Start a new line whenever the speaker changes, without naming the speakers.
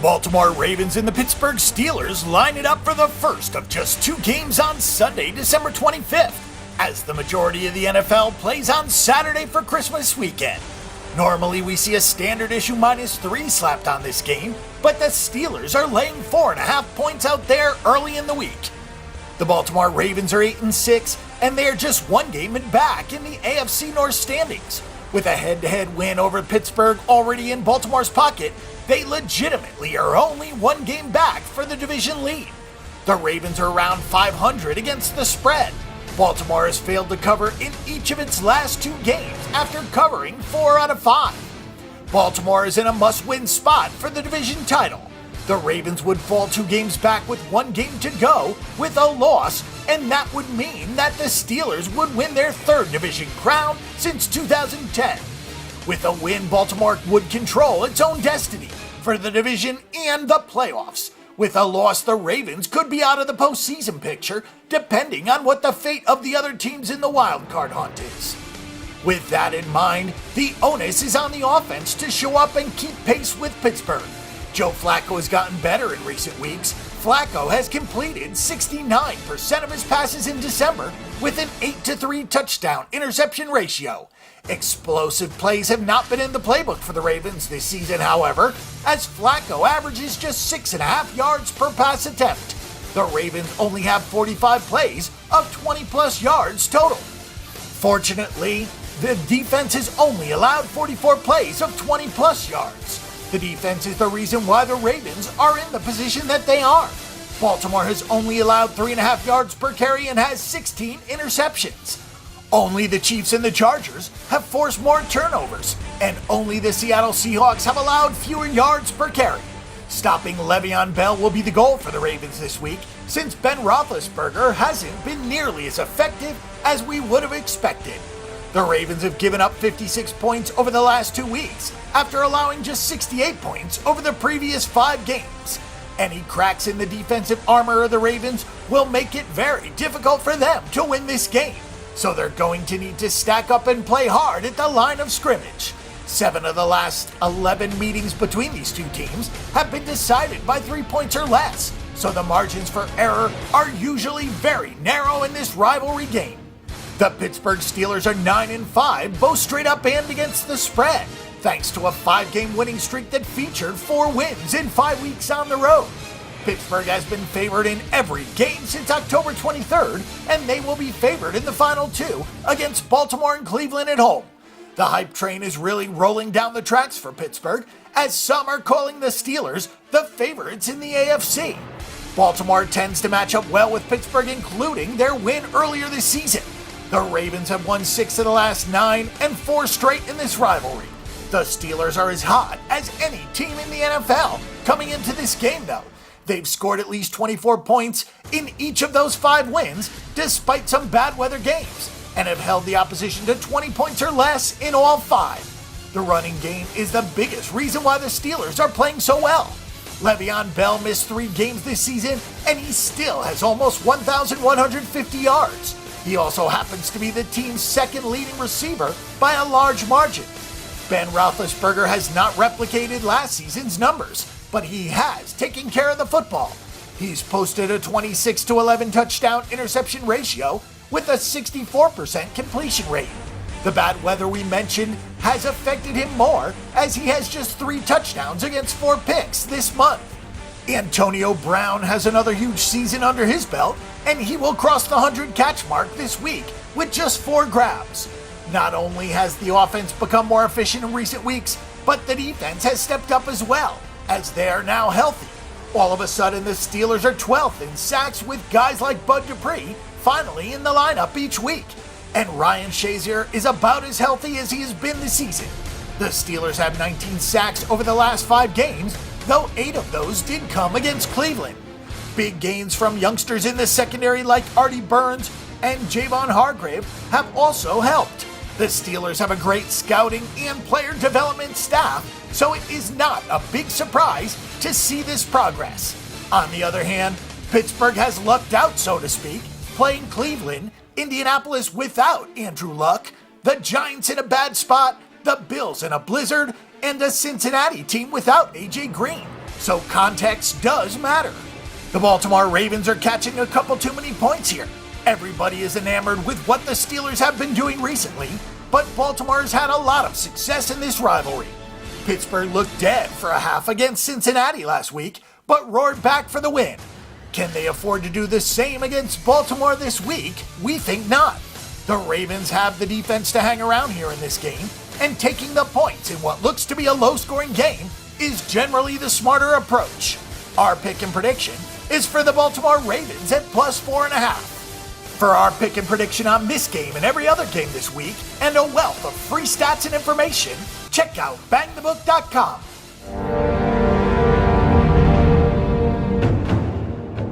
Baltimore Ravens and the Pittsburgh Steelers line it up for the first of just two games on Sunday, December 25th, as the majority of the NFL plays on Saturday for Christmas weekend. Normally we see a standard issue -3 slapped on this game, but the Steelers are laying 4.5 points out there early in the week. The Baltimore Ravens are 8-6, and they are just one game back in the AFC North standings. With a head-to-head win over Pittsburgh already in Baltimore's pocket, they legitimately are only one game back for the division lead. The Ravens are around 500 against the spread. Baltimore has failed to cover in each of its last two games after covering 4 out of 5. Baltimore is in a must-win spot for the division title. The Ravens would fall 2 games back with 1 game to go with a loss, and that would mean that the Steelers would win their 3rd division crown since 2010. With a win, Baltimore would control its own destiny for the division and the playoffs. With a loss, the Ravens could be out of the postseason picture, depending on what the fate of the other teams in the wild card hunt is. With that in mind, the onus is on the offense to show up and keep pace with Pittsburgh. Joe Flacco has gotten better in recent weeks. Flacco has completed 69% of his passes in December with an 8-3 touchdown interception ratio. Explosive plays have not been in the playbook for the Ravens this season, however, as Flacco averages just 6.5 yards per pass attempt. The Ravens only have 45 plays of 20-plus yards total. Fortunately, the defense has only allowed 44 plays of 20-plus yards. The defense is the reason why the Ravens are in the position that they are. Baltimore has only allowed 3.5 yards per carry and has 16 interceptions. Only the Chiefs and the Chargers have forced more turnovers, and only the Seattle Seahawks have allowed fewer yards per carry. Stopping Le'Veon Bell will be the goal for the Ravens this week, since Ben Roethlisberger hasn't been nearly as effective as we would have expected. The Ravens have given up 56 points over the last 2 weeks, after allowing just 68 points over the previous 5 games. Any cracks in the defensive armor of the Ravens will make it very difficult for them to win this game, so they're going to need to stack up and play hard at the line of scrimmage. 7 of the last 11 meetings between these two teams have been decided by 3 points or less, so the margins for error are usually very narrow in this rivalry game. The Pittsburgh Steelers are 9-5, both straight up and against the spread, thanks to a 5-game winning streak that featured 4 wins in 5 weeks on the road. Pittsburgh has been favored in every game since October 23rd, and they will be favored in the final 2 against Baltimore and Cleveland at home. The hype train is really rolling down the tracks for Pittsburgh, as some are calling the Steelers the favorites in the AFC. Baltimore tends to match up well with Pittsburgh, including their win earlier this season. The Ravens have won 6 of the last 9 and 4 straight in this rivalry. The Steelers are as hot as any team in the NFL coming into this game, though. They've scored at least 24 points in each of those 5 wins, despite some bad weather games, and have held the opposition to 20 points or less in all 5. The running game is the biggest reason why the Steelers are playing so well. Le'Veon Bell missed 3 games this season, and he still has almost 1,150 yards. He also happens to be the team's 2nd leading receiver by a large margin. Ben Roethlisberger has not replicated last season's numbers, but he has taken care of the football. He's posted a 26-11 touchdown interception ratio with a 64% completion rate. The bad weather we mentioned has affected him more, as he has just 3 touchdowns against 4 picks this month. Antonio Brown has another huge season under his belt, and he will cross the 100-catch mark this week with just 4 grabs. Not only has the offense become more efficient in recent weeks, but the defense has stepped up as well, as they are now healthy. All of a sudden, the Steelers are 12th in sacks, with guys like Bud Dupree finally in the lineup each week. And Ryan Shazier is about as healthy as he has been this season. The Steelers have 19 sacks over the last 5 games, though 8 of those did come against Cleveland. Big gains from youngsters in the secondary like Artie Burns and Javon Hargrave have also helped. The Steelers have a great scouting and player development staff, so it is not a big surprise to see this progress. On the other hand, Pittsburgh has lucked out, so to speak, playing Cleveland, Indianapolis without Andrew Luck, the Giants in a bad spot, the Bills in a blizzard, and a Cincinnati team without A.J. Green. so context does matter. The Baltimore Ravens are catching a couple too many points here. Everybody is enamored with what the Steelers have been doing recently, but Baltimore has had a lot of success in this rivalry. Pittsburgh looked dead for a half against Cincinnati last week, but roared back for the win. Can they afford to do the same against Baltimore this week? We think not. The Ravens have the defense to hang around here in this game, and taking the points in what looks to be a low-scoring game is generally the smarter approach. Our pick and prediction is for the Baltimore Ravens at +4.5. For our pick and prediction on this game and every other game this week, and a wealth of free stats and information, check out bangthebook.com.